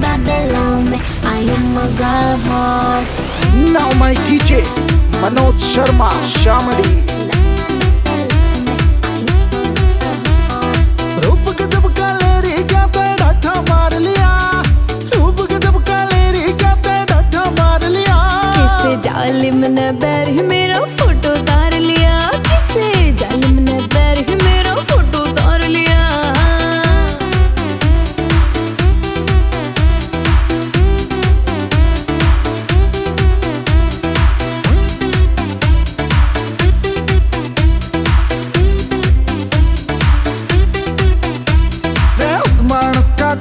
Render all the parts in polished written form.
Babylon में I am a girl boy. Now my DJ Manoj Sharma Shamadi. रूप गजब का लेरी क्या ते डाठा मार लिया, रूप गजब का लेरी क्या ते डाठा मार लिया। किसे जालिम ने बैर ही मेरा फोटो उतार लिया, किसे जालिम ने बैर ही मेरा फोटो उतार लिया।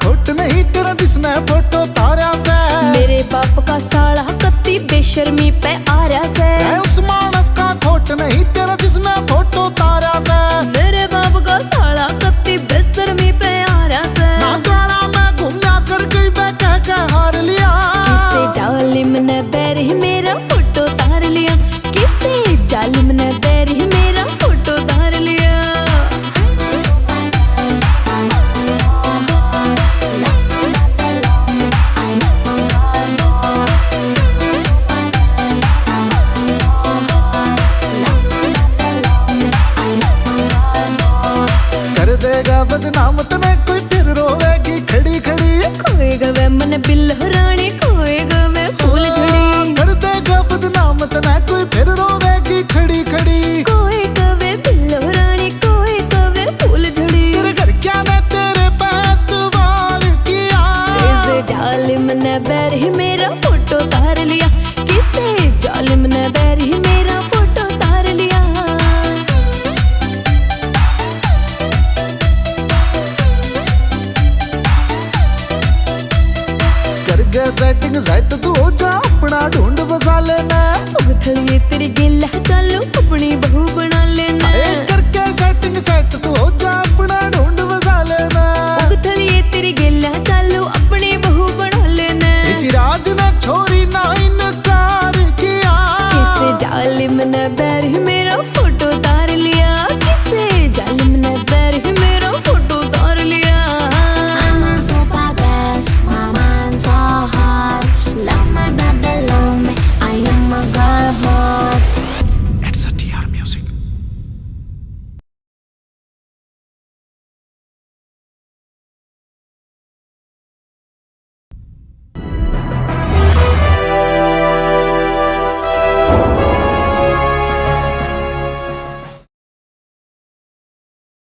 खोट नहीं तेरा जिसने फोटो तारा से, मेरे बाप का साला कत्ती बेशर्मी पे आ रहा से। उस मानस का खोट नहीं तेरा जिसने फोटो तारा से, मेरे बाप का साला कत्ती बेशर्मी पे आ रहा से। ना गाड़ा मैं घूमना कर गई मैं कह के हार लिया। किसे जालिम ने बैर ही मेरा फोटो तार लिया, किसे जालिम ने बैर ही मेरा फोटो तार लिया। देगा बदनाम तने कोई फिर रोवेगी खड़ी खड़ी, खोएगा वे मन बिल्लो रानी, खोएगा वे फूल झड़ी। कर देगा बदनाम तने कोई फिर रोवेगी खड़ी खड़ी, खोएगा वे बिल्लो रानी, खोएगा वे फूल झड़ी। तेरे घर क्या ने तेरे पैतवार किया, किसे जालिम ने बैर ही मेरा फोटो तार लिया, किसे जालिम ने बैर ही मेरा फोटो तार लिया। सेटिंग सेट तू हो जा अपना ढूंढ बसा लेना, उथलिए तेरी गिल्ला चालू अपनी बहू बना लेना। करके सेटिंग सेट तू हो जा अपना ढूंढ बसा लेना, उथलिए तेरी गिल्ला चालू अपनी बहू बना लेना। इसी राज ने छोरी ना इनकार किया, किसे जालिम ने बैर ही